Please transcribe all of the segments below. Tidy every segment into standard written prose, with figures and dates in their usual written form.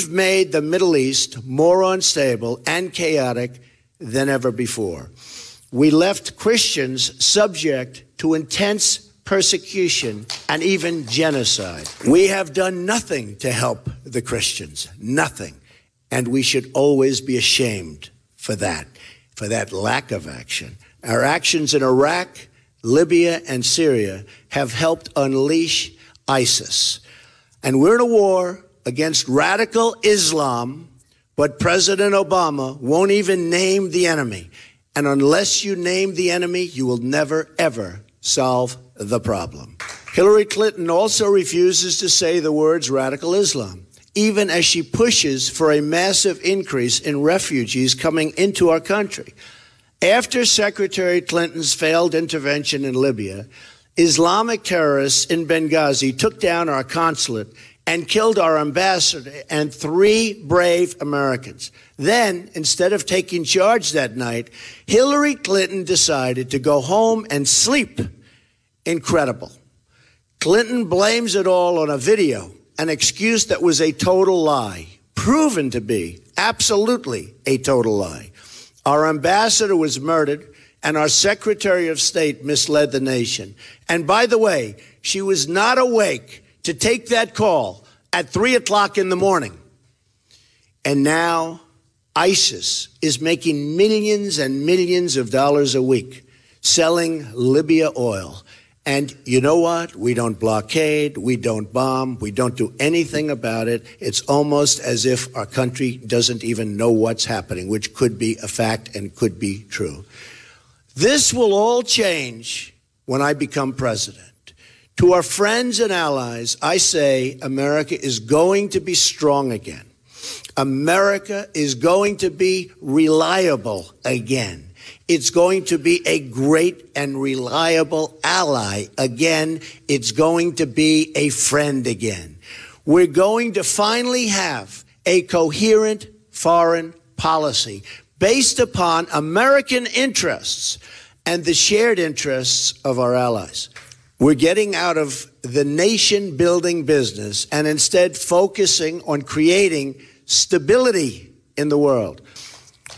we've made the Middle East more unstable and chaotic than ever before. We left Christians subject to intense persecution and even genocide. We have done nothing to help the Christians, nothing. And we should always be ashamed for that lack of action. Our actions in Iraq, Libya, and Syria have helped unleash ISIS. And we're in a war against radical Islam, but President Obama won't even name the enemy. And unless you name the enemy, you will never, ever solve the problem. Hillary Clinton also refuses to say the words radical Islam, even as she pushes for a massive increase in refugees coming into our country. After Secretary Clinton's failed intervention in Libya, Islamic terrorists in Benghazi took down our consulate and killed our ambassador and 3 brave Americans. Then, instead of taking charge that night, Hillary Clinton decided to go home and sleep. Incredible. Clinton blames it all on a video, an excuse that was a total lie, proven to be absolutely a total lie. Our ambassador was murdered, and our Secretary of State misled the nation. And by the way, she was not awake to take that call at 3 o'clock in the morning. And now ISIS is making millions and millions of dollars a week selling Libya oil. And you know what? We don't blockade, we don't bomb, we don't do anything about it. It's almost as if our country doesn't even know what's happening, which could be a fact and could be true. This will all change when I become president. To our friends and allies, I say America is going to be strong again. America is going to be reliable again. It's going to be a great and reliable ally again. It's going to be a friend again. We're going to finally have a coherent foreign policy based upon American interests and the shared interests of our allies. We're getting out of the nation-building business and instead focusing on creating stability in the world.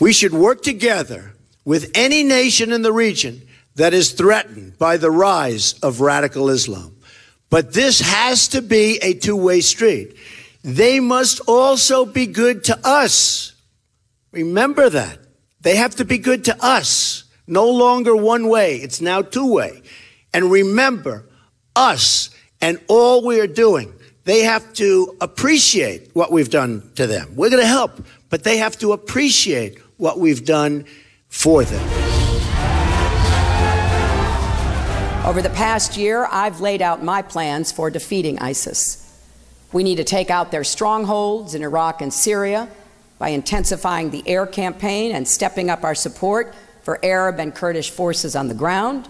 We should work together with any nation in the region that is threatened by the rise of radical Islam. But this has to be a two-way street. They must also be good to us. Remember that. They have to be good to us. No longer one way. It's now two-way. And remember, us and all we are doing, they have to appreciate what we've done to them. We're going to help, but they have to appreciate what we've done for them. Over the past year, I've laid out my plans for defeating ISIS. We need to take out their strongholds in Iraq and Syria by intensifying the air campaign and stepping up our support for Arab and Kurdish forces on the ground.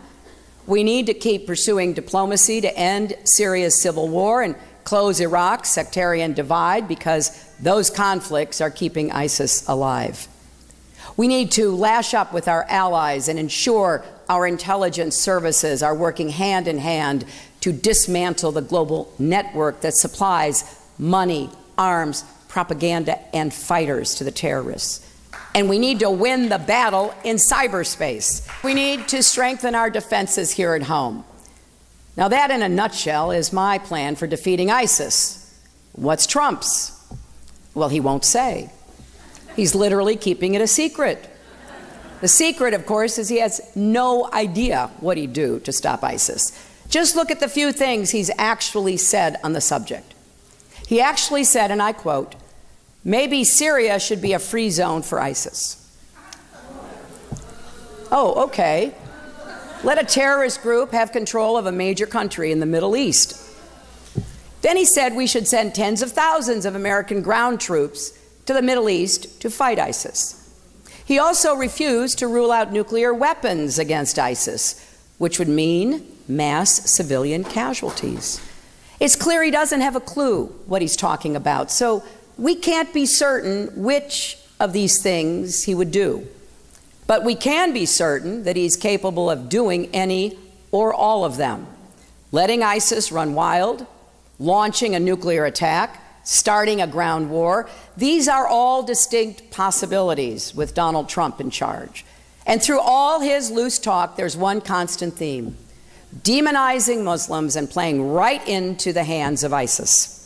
We need to keep pursuing diplomacy to end Syria's civil war and close Iraq's sectarian divide, because those conflicts are keeping ISIS alive. We need to lash up with our allies and ensure our intelligence services are working hand in hand to dismantle the global network that supplies money, arms, propaganda, and fighters to the terrorists. And we need to win the battle in cyberspace. We need to strengthen our defenses here at home. Now that, in a nutshell, is my plan for defeating ISIS. What's Trump's? Well, he won't say. He's literally keeping it a secret. The secret, of course, is he has no idea what he'd do to stop ISIS. Just look at the few things he's actually said on the subject. He actually said, and I quote, "Maybe Syria should be a free zone for ISIS." Oh, okay. Let a terrorist group have control of a major country in the Middle East. Then he said we should send tens of thousands of American ground troops to the Middle East to fight ISIS. He also refused to rule out nuclear weapons against ISIS, which would mean mass civilian casualties. It's clear he doesn't have a clue what he's talking about, so we can't be certain which of these things he would do. But we can be certain that he's capable of doing any or all of them: letting ISIS run wild, launching a nuclear attack, starting a ground war. These are all distinct possibilities with Donald Trump in charge. And through all his loose talk, there's one constant theme: demonizing Muslims and playing right into the hands of ISIS.